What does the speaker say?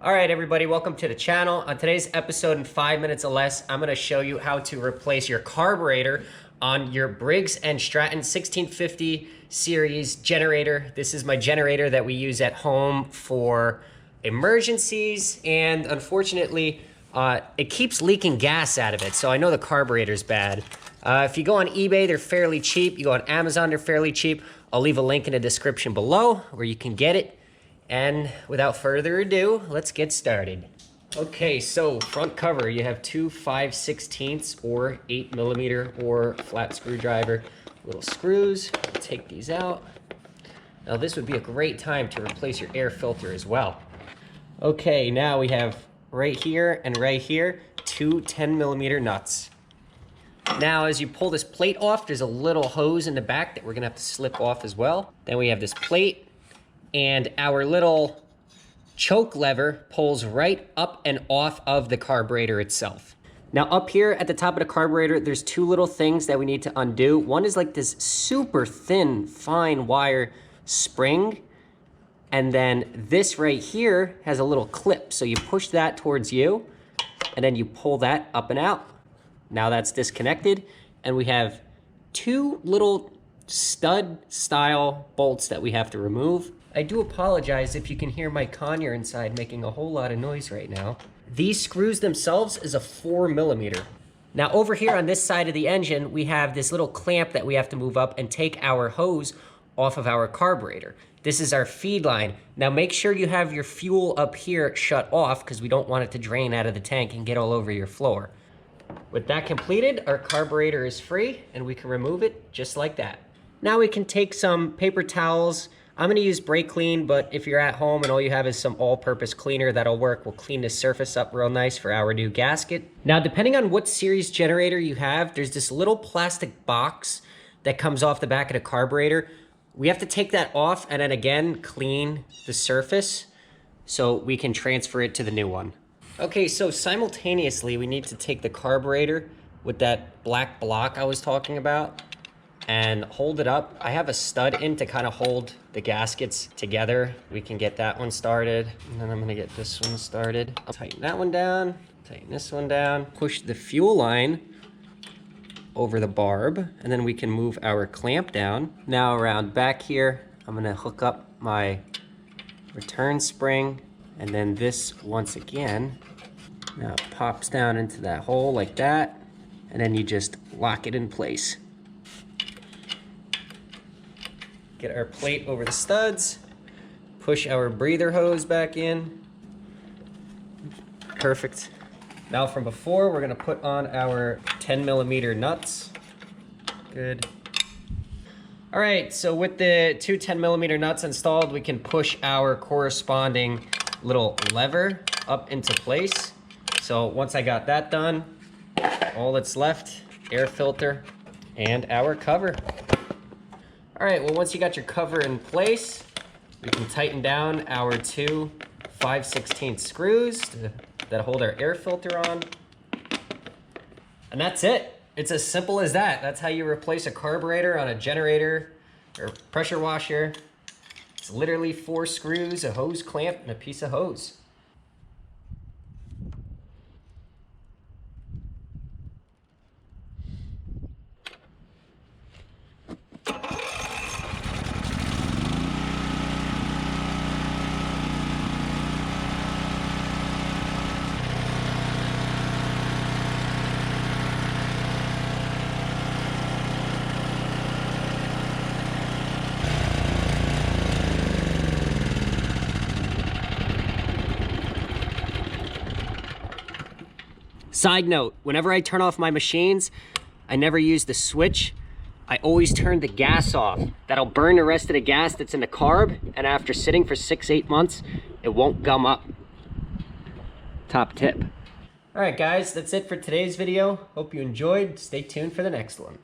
All right, everybody, welcome to the channel. On today's episode, in 5 minutes or less, I'm gonna show you how to replace your carburetor on your Briggs & Stratton 1650 series generator. This is my generator that we use at home for emergencies, and unfortunately, it keeps leaking gas out of it, so I know the carburetor's bad. If you go on eBay, they're fairly cheap. You go on Amazon, they're fairly cheap. I'll leave a link in the description below where you can get it. And without further ado, let's get started. Okay, so front cover, you have two 5/16 or 8mm or flat screwdriver, little screws. Take these out. Now this would be a great time to replace your air filter as well. Okay, now we have right here and right here, two 10mm nuts. Now, as you pull this plate off, there's a little hose in the back that we're gonna have to slip off as well. Then we have this plate, and our little choke lever pulls right up and off of the carburetor itself. Now up here at the top of the carburetor, there's two little things that we need to undo. One is like this super thin, fine wire spring. And then this right here has a little clip. So you push that towards you, and then you pull that up and out. Now that's disconnected, and we have two little stud style bolts that we have to remove. I do apologize if you can hear my conure inside making a whole lot of noise right now. These screws themselves is a 4mm. Now over here on this side of the engine, we have this little clamp that we have to move up and take our hose off of our carburetor. This is our feed line. Now make sure you have your fuel up here shut off because we don't want it to drain out of the tank and get all over your floor. With that completed, our carburetor is free and we can remove it just like that. Now we can take some paper towels. I'm gonna use brake clean, but if you're at home and all you have is some all-purpose cleaner, that'll work. We'll clean this surface up real nice for our new gasket. Now, depending on what series generator you have, there's this little plastic box that comes off the back of the carburetor. We have to take that off and then again, clean the surface so we can transfer it to the new one. Okay, so simultaneously, we need to take the carburetor with that black block I was talking about and hold it up. I have a stud in to kind of hold the gaskets together. We can get that one started, and then I'm gonna get this one started. I'll tighten that one down, tighten this one down, push the fuel line over the barb, and then we can move our clamp down. Now around back here, I'm gonna hook up my return spring, and then this once again, now it pops down into that hole like that, and then you just lock it in place. Get our plate over the studs, push our breather hose back in. Perfect. Now from before, we're gonna put on our 10mm nuts. Good. All right, so with the two 10mm nuts installed, we can push our corresponding little lever up into place. So once I got that done, all that's left, air filter and our cover. All right, well, once you got your cover in place, we can tighten down our two 5/16 screws that hold our air filter on. And that's it. It's as simple as that. That's how you replace a carburetor on a generator or pressure washer. It's literally 4 screws, a hose clamp, and a piece of hose. Side note, whenever I turn off my machines, I never use the switch. I always turn the gas off. That'll burn the rest of the gas that's in the carb, and after sitting for 6-8 months, it won't gum up. Top tip. All right, guys, that's it for today's video. Hope you enjoyed. Stay tuned for the next one.